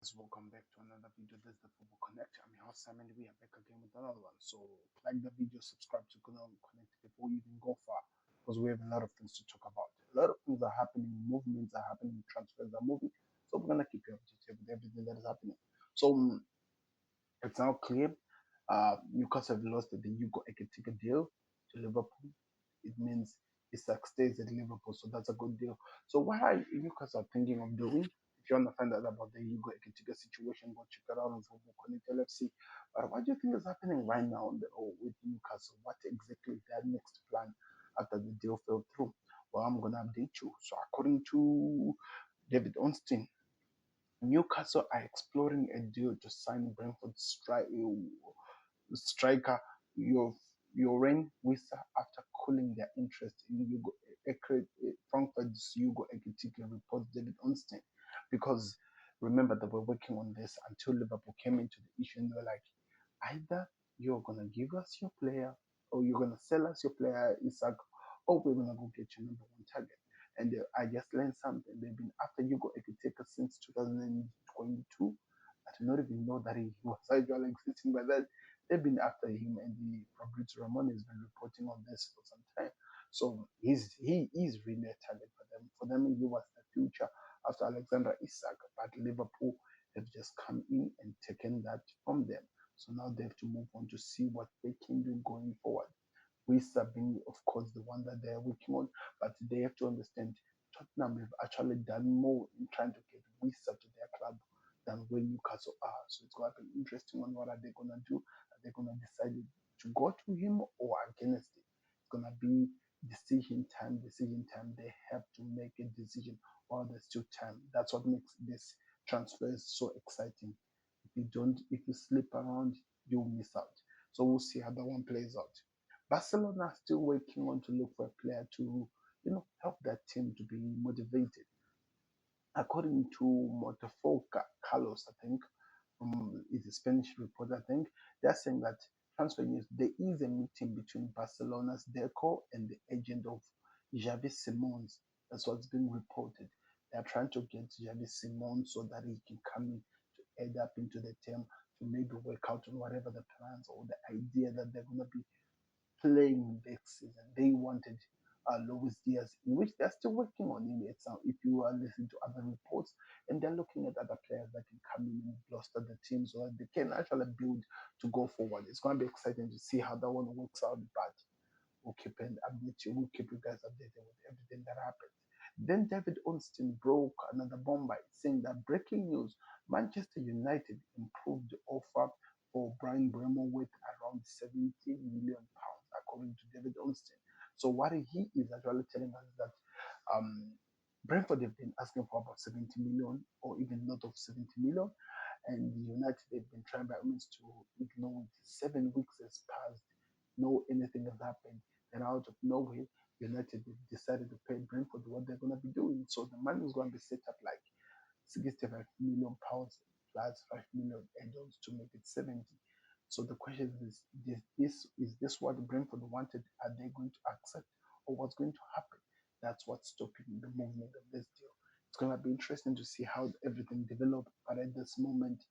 Welcome back to another video. This is the Football Connect. I'm your host Simon. We are back again with another one. So like the video, subscribe to Connect before you even go far, because we have a lot of things to talk about. A lot of things are happening, movements are happening, transfers are moving. So we're gonna keep you updated with everything that is happening. So it's now clear. Newcastle have lost the Hugo Ekitike deal to Liverpool. It means Isak stays at Liverpool, so that's a good deal. So what are Newcastle thinking of doing? If you want to find out about the Hugo Ekitike situation, go check it out on Football Connect LFC. But what do you think is happening right now with Newcastle? What exactly is their next plan after the deal fell through? Well, I'm gonna update you. So according to David Ornstein, Newcastle are exploring a deal to sign Brentford striker Yoren Wissa after cooling their interest in Frankfurt's Hugo Ekitike, reports David Ornstein. Because remember, they were working on this until Liverpool came into the issue and they were like, either you're going to give us your player or you're going to sell us your player, Isak, or we're going to go get your number one target. And I just learned something. They've been after Hugo Ekitike since 2022. I did not even know that he was actually existing, but that they've been after him, and the Fabrizio Ramon has been reporting on this for some time. So he is really a target for them. For them, he was the future after Alexander Isak, but Liverpool have just come in and taken that from them. So now they have to move on to see what they can do going forward. Wissa being, of course, the one that they're working on, but they have to understand Tottenham have actually done more in trying to get Wissa to their club than where Newcastle are. So it's going to be interesting on what are they going to do. Are they going to decide to go to him or against it? It's going to be decision time. Decision time. They have to make a decision while there's still time. That's what makes this transfer so exciting. If you slip around, you'll miss out. So we'll see how that one plays out. Barcelona are still working on to look for a player to, help that team to be motivated. According to Motofoca Carlos, I think, is a Spanish report, I think, they're saying that transfer news, there is a meeting between Barcelona's Deco and the agent of Javi Simons. That's what's been reported. They're trying to get Javi Simons so that he can come in to add up into the team to maybe work out on whatever the plans or the idea that they're going to be playing this season. They wanted Luis Diaz, in which they're still working on him. If you are listening to other reports, and they're looking at other players that can come in and bolster the team so that they can actually build to go forward. It's going to be exciting to see how that one works out, but we'll keep you guys updated with everything that happens. Then David Ornstein broke another bomb by saying that breaking news: Manchester United improved the offer for Brian Mbeumo with around 70 million pounds, according to David Ornstein. So what he is actually telling us is that Brentford have been asking for about 70 million or even not of 70 million, and United have been trying by means to ignore it. 7 weeks has passed, no anything has happened, and out of nowhere, United decided to pay Brentford what they're going to be doing. So the money is going to be set up like 65 million pounds plus 5 million add-ons to make it 70. So the question is this what Brentford wanted? Are they going to accept, or what's going to happen? That's what's stopping the movement of this deal. It's going to be interesting to see how everything develops. But at this moment,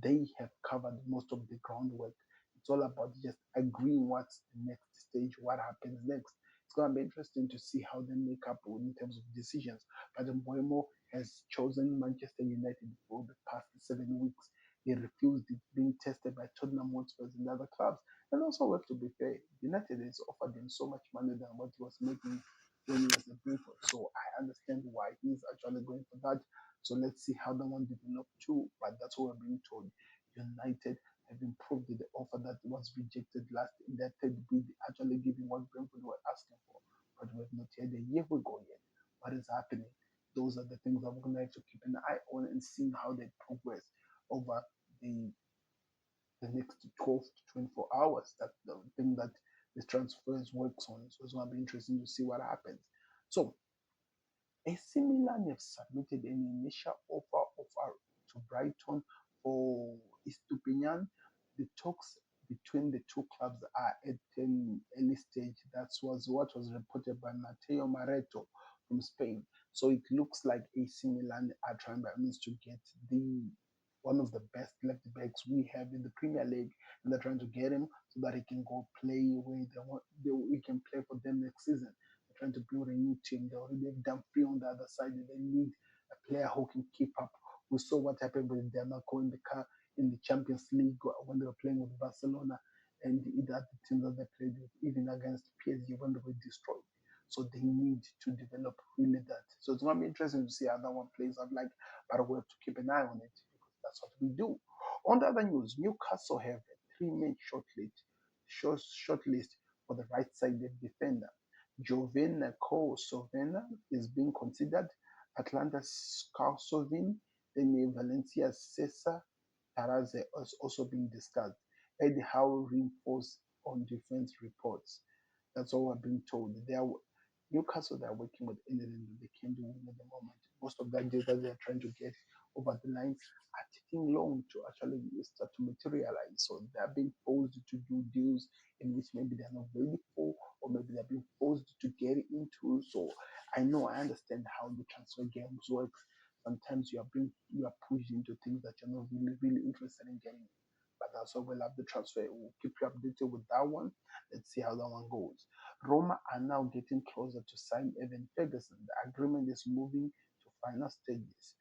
they have covered most of the groundwork. It's all about just agreeing what's the next stage, what happens next. It's going to be interesting to see how they make up in terms of decisions. But Mbeumo has chosen Manchester United for the past 7 weeks. He refused it being tested by Tottenham Hotspur and other clubs. And also, we have to be fair, United has offered him so much money than what he was making when he was at Brentford. So I understand why he's actually going for that. So let's see how that one develops too. But that's what we're being told. United have improved the offer that was rejected last in their third bid, actually giving what Brentford were asking for. But we have not yet a year ago yet. What is happening? Those are the things that we're going to have to keep an eye on and seeing how they progress over the the next 12 to 24 hours. That's the thing that this transfers works on. So it's going to be interesting to see what happens. So AC Milan have submitted an initial offer to Brighton for Estupinian. The talks between the two clubs are at an early stage. That was what was reported by Mateo Mareto from Spain. So it looks like AC Milan are trying by means to get the one of the best left backs we have in the Premier League, and they're trying to get him so that he can go play where they want. He can play for them next season. They're trying to build a new team. They already have Dumfries on the other side. They need a player who can keep up. We saw what happened with Demarco in the Champions League when they were playing with Barcelona and the other teams that they played with, even against PSG when they were destroyed. So they need to develop really that. So it's gonna be interesting to see how that one plays out like, but we have to keep an eye on it because that's what we do. On the other news, Newcastle have a three-man shortlist for the right-sided defender. Jovena Sovena is being considered. Atlanta Skalsovin, then Valencia Cesar Taraze is also being discussed. Eddie Howe reinforced on defense reports. That's all we're being told. They are Newcastle. They are working with anything that they can do at the moment. Most of that data they are trying to get over the lines are taking long to actually start to materialize. So they are being forced to do deals in which maybe they are not ready for, or maybe they are being forced to get into. So I understand how the transfer games work. Sometimes you are pushed into things that you're not really interested in getting. But that's why we'll have the transfer. We'll keep you updated with that one. Let's see how that one goes. Roma are now getting closer to sign Evan Ferguson. The agreement is moving to final stages,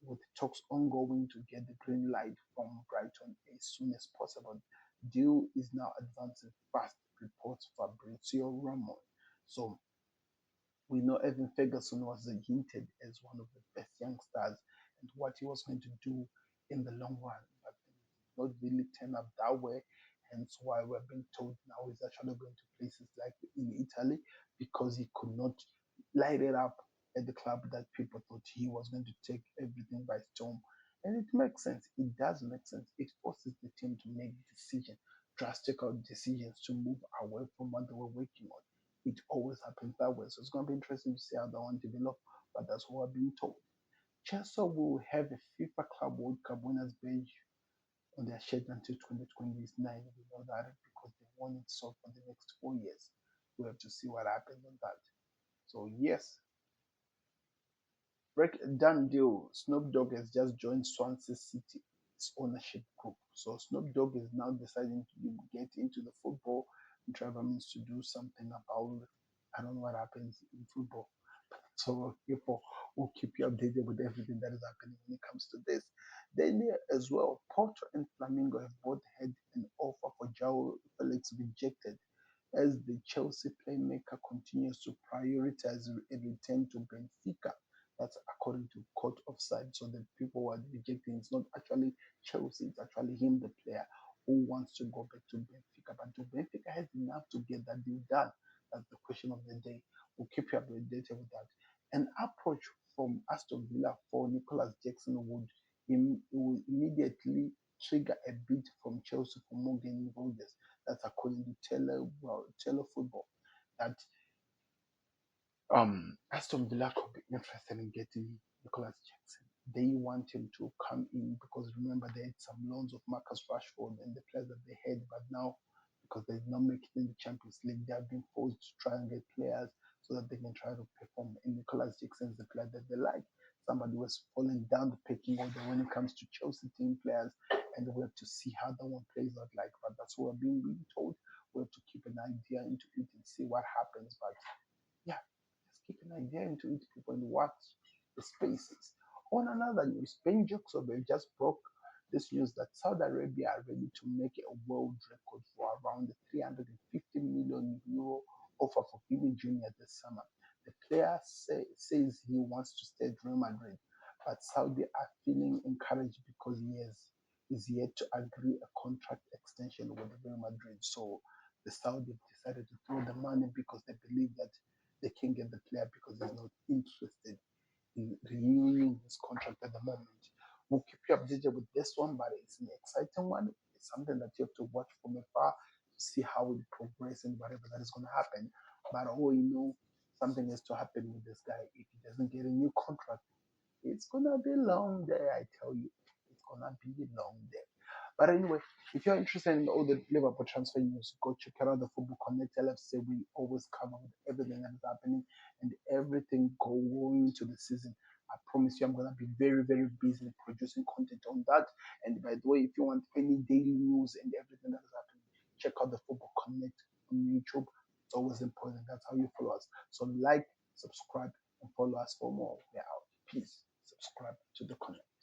with talks ongoing to get the green light from Brighton as soon as possible. Deal is now advancing fast, reports Fabrizio Romano. So we know Evan Ferguson was hinted as one of the best young stars and what he was going to do in the long run, but not really turn up that way. Hence why we're being told now he's actually going to places like in Italy because he could not light it up at the club that people thought he was going to take everything by storm. And it makes sense. It does make sense. It forces the team to make decisions, drastic decisions to move away from what they were working on. It always happens that way. So it's going to be interesting to see how that one develops, but that's what we're being told. Chelsea will have a FIFA Club World Cup winners badge on their shirt until 2029. We know that because they want it so for the next 4 years. We have to see what happens on that. So yes, done deal. Snoop Dogg has just joined Swansea City's ownership group. So Snoop Dogg is now deciding to get into the football. And Trevor means to do something about. I don't know what happens in football. So people will keep you updated with everything that is happening when it comes to this. Then as well, Porto and Flamengo have both had an offer for João Felix rejected as the Chelsea playmaker continues to prioritize a return to Benfica. That's according to court offside. So the people who are rejecting it's not actually Chelsea, it's actually him, the player, who wants to go back to Benfica. But do Benfica has enough to get that deal done? That's the question of the day. We'll keep you updated with that. An approach from Aston Villa for Nicholas Jackson would immediately trigger a bid from Chelsea for Morgan Rogers. That's according to Taylor Football. That Aston Villa could be interested in getting Nicholas Jackson. They want him to come in because remember they had some loans of Marcus Rashford and the players that they had, but now because they did not make it in the Champions League, they have been forced to try and get players so that they can try to perform. And Nicholas Jackson is the player that they like. Somebody was falling down the pecking order when it comes to Chelsea team players, and we have to see how that one plays out like. But that's what we're being told. We have to keep an idea into it and see what happens. But yeah, just keep an idea into it, people, and watch the spaces. On another news, Ben Joxobel just broke this news that Saudi Arabia are ready to make a world record for around the 350 million euro offer for Vini Jr. this summer. The player says he wants to stay at Real Madrid, but Saudi are feeling encouraged because is yet to agree a contract extension with Real Madrid. So the Saudi decided to throw the money because they believe that they can get the player because he's not interested in renewing his contract at the moment. We'll keep you updated with this one, but it's an exciting one. It's something that you have to watch from afar to see how it progresses and whatever that is going to happen. But all you know, something has to happen with this guy. If he doesn't get a new contract, it's going to be long day, I tell you. It's going to be a long day. But anyway, if you're interested in all the Liverpool transfer news, go check out the Football Connect LFC. We always cover everything that is happening and everything going into the season. I promise you, I'm gonna be very, very busy producing content on that. And by the way, if you want any daily news and everything that is happening, check out the Football Connect on YouTube. It's always important. That's how you follow us. So like, subscribe, and follow us for more. We're out. Peace. Subscribe to the Connect.